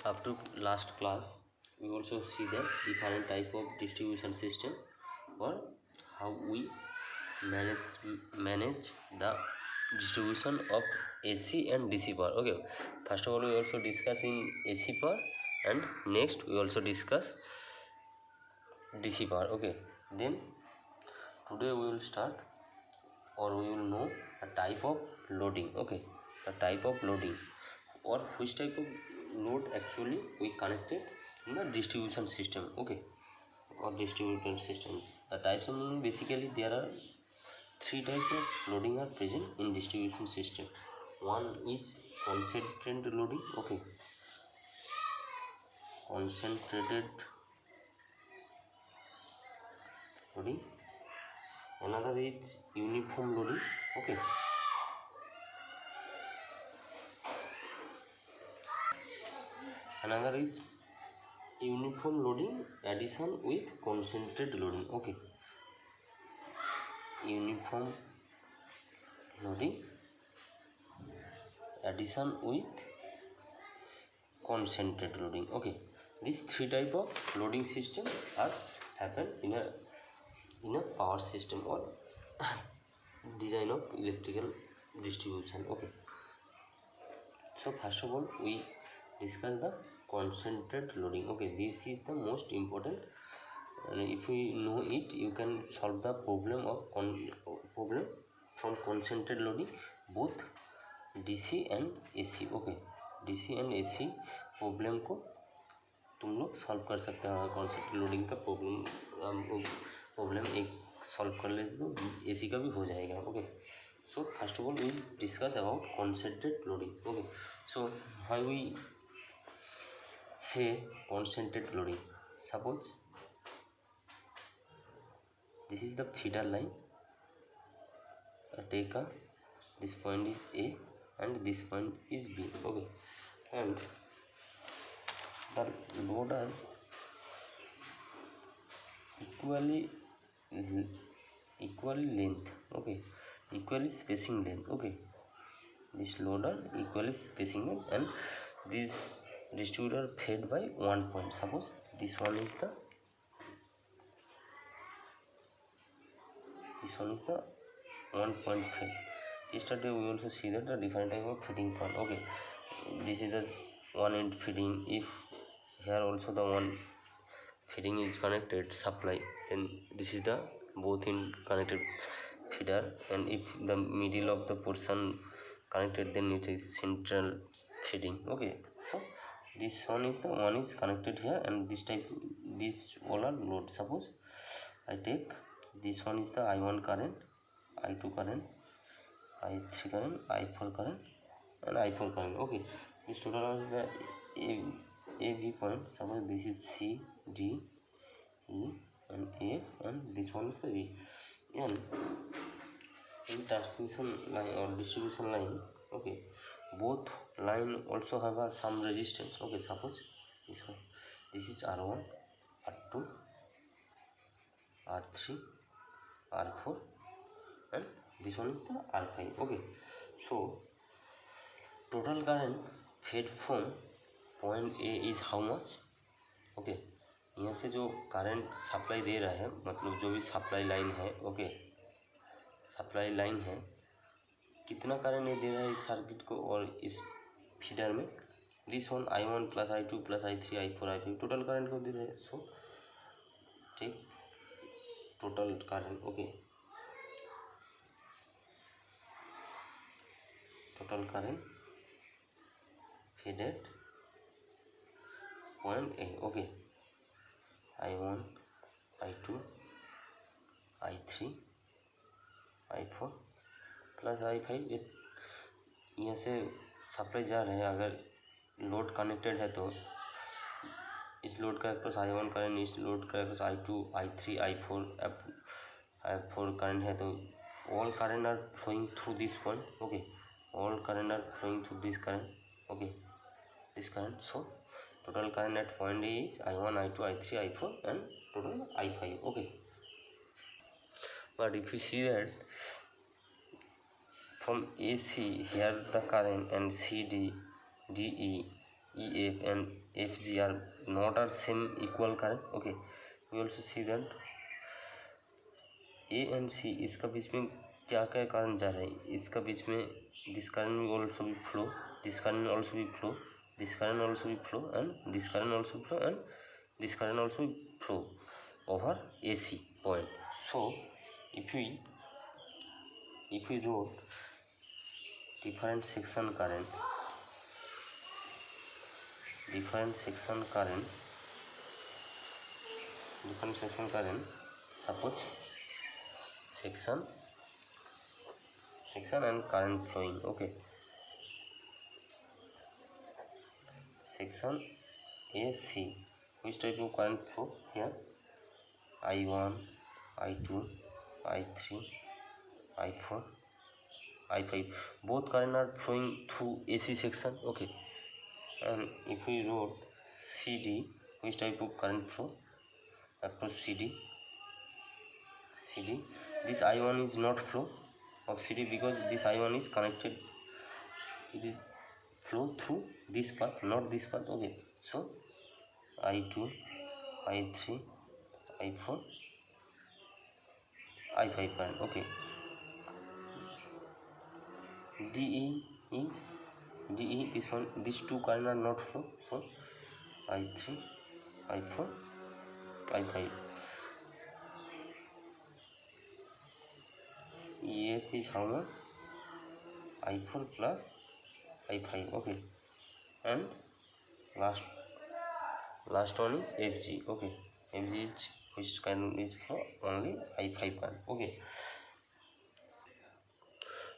Up to last class we also see the different type of distribution system or how we manage the distribution of AC and DC power. Okay, first of all we also discuss in AC power and next we also discuss DC power. Okay, then today we will start or we will know a type of loading. Okay, the type of loading or which type of load actually we connected in the distribution system. Okay, or distributed system. The types of loading, basically there are three types of loading are present in distribution system. One is concentrated loading. Okay, concentrated loading. Another is uniform loading. Okay, another is uniform loading addition with concentrated loading. Okay, uniform loading addition with concentrated loading. Okay, these three type of loading system are happen in a power system or design of electrical distribution. Okay, so first of all we discuss the concentrated loading. Okay, this is the most important, and if we know it you can solve the problem of problem from concentrated loading both DC and AC. Okay, DC and AC problem को तुम लोग solve कर सकते हो. Concentrated loading का problem एक solve कर ले तो AC का भी हो जाएगा. Okay, so first of all we discuss about concentrated loading. Okay, so how we say concentrated loading. Suppose this is the feeder line. Take this point is A and this point is B. Okay, and the load are equally length. Okay, equally spacing length. Okay, this load are equally spacing length and this distributor fed by one point. Suppose this one is the one point feed. Yesterday we also see that the different type of feeding point. Okay, this is the one end feeding. If here also the one feeding is connected supply, then this is the both in connected feeder, and if the middle of the portion connected, then it is central feeding. Okay, so this one is connected here, and this all are load. Suppose I take this one is the I1 current, I2 current, I3 current, I4 current and I4 current. Okay, this total is the AV point. Suppose this is C, D, E and F, and this one is the E. And in transmission line or distribution line, okay, both line also have some resistance. Okay, suppose this one, this is R1, R2, R3, R4 and this one is the R5. Okay, so total current fed from point A is how much. Okay, यहाँ से जो current supply दे रहा है, मतलब जो भी supply line है. Okay, supply line है, कितना करंट दे रहा है इस सर्किट को और इस फीडर में. This one I1 plus I2 plus I3 I4 I5 total current को दे रहे हैं. सो ठीक, total current. Okay, total current feeded point A. Okay, I1 I2 I3 I4 plus I5. यहाँ से सप्लाई जा रहे हैं. अगर लोड कनेक्टेड है तो इस लोड का क्रॉस I1 करंट, इस लोड का cross I2 I3 I4 current है, तो all current are flowing through this point. Okay, all current are flowing through this current. Okay, this current. So total current at point A is I1 I2 I3 I4 and total I5. Okay, but if you see that from AC here the current and CD DE EF and FG are not are same equal current. Okay, we also see that A and C इसका बीच में क्या क्या current जा रहा है, इसका बीच में this current will also be flow, this current also be flow, this current also be flow, and this current also flow, and this current also flow over AC point. So if we wrote different section current suppose section and current flowing. Okay, section AC, which type of current flow here? I1, I2, I3, I4, I5, both current are flowing through AC section. Okay, and if we wrote CD, which type of current flow across CD, this I1 is not flow of CD because this I1 is connected, it is flow through this part, not this part. Okay, so I2, I3, I4, I5 current. Okay, DE this one, these two current are not flow, so I3, I4, I5. EF is how much? I4 plus I5. Okay, and last one is FG. Okay, FG is which current is flow only I5 current. Okay,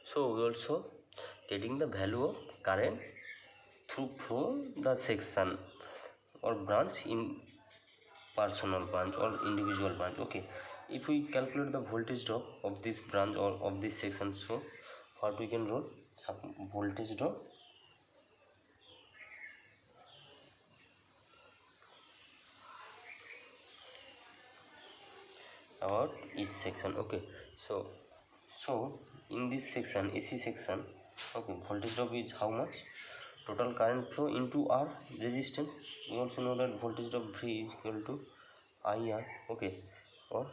so we also getting the value of current through flow the section or branch in personal branch or individual branch. Okay, if we calculate the voltage drop of this branch or of this section, so what we can write? Some voltage drop about each section. Okay, so in this section, AC section, okay, voltage drop is how much? Total current flow into R resistance. We also know that voltage drop V is equal to IR. Okay, or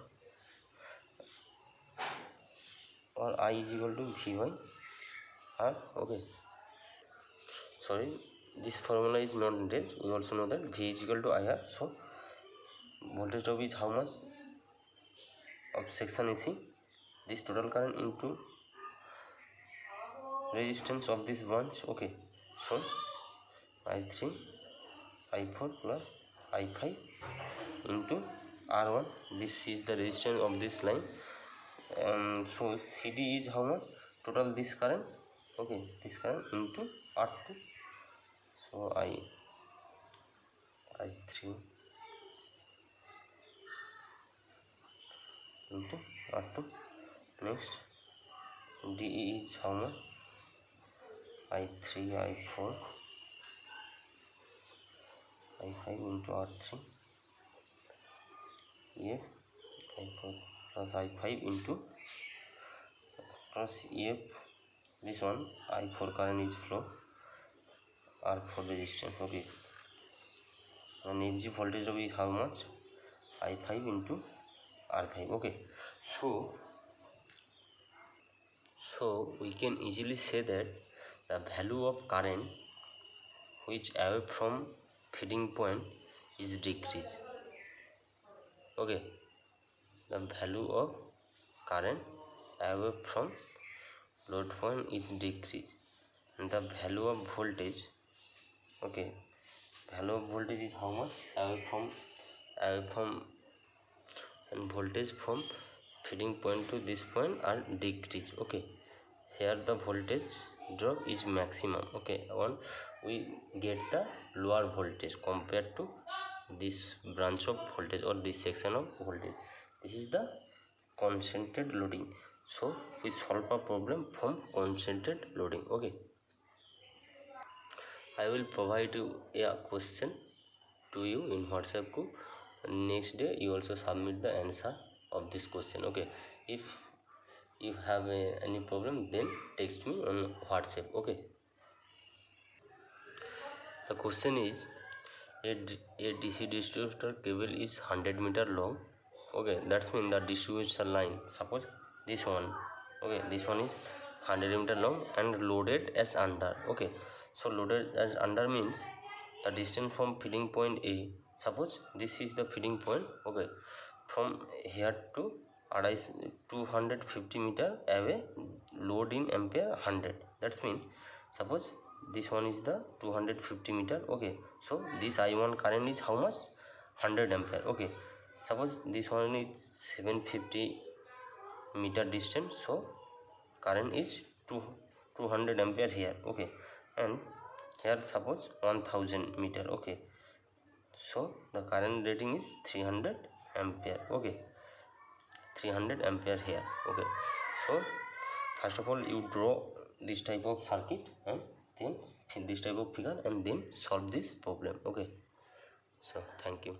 I is equal to V by R. Okay, sorry, this formula is not needed. We also know that V is equal to IR. So voltage drop is how much of section AC? This total current into resistance of this branch. Okay, so I3, I4 plus I5 into R1. This is the resistance of this line. So CD is how much? Total this current. Okay, this current into R2. So I3 into R2. Next, DE is how much? I3, I4, I5 into R3. EF I4 plus I5 into cross EF. This one I4 current is flow, R4 resistance. Okay, and FG voltage drop is how much? I5 into R5. Okay, so we can easily say that the value of current which away from feeding point is decreased. Okay, the value of current away from load point is decreased, and the value of voltage, okay, value of voltage is how much? Away from and voltage from feeding point to this point are decreased. Okay, here the voltage drop is maximum. Okay, and we get the lower voltage compared to this branch of voltage or this section of voltage. This is the concentrated loading. So we solve a problem from concentrated loading. Okay, I will provide you a question to you in WhatsApp group. Next day you also submit the answer of this question. Okay, if you have any problem, then text me on WhatsApp. Okay, The question is a DC distributor cable is 100 meter long. Okay, that's mean the distribution line, suppose this one, okay, this one is 100 meter long and loaded as under. Okay, so loaded as under means the distance from feeding point A, suppose this is the feeding point. Okay, from here to 250 meter away, load in ampere 100. That's mean suppose this one is the 250 meter. Okay, so this I1 current is how much? 100 ampere. Okay, suppose this one is 750 meter distance, so current is 200 ampere here. Okay, and here suppose 1000 meter. Okay, so the current rating is 300 ampere. Okay, 300 ampere here. Okay, so first of all you draw this type of circuit and then this type of figure and then solve this problem. Okay, so thank you.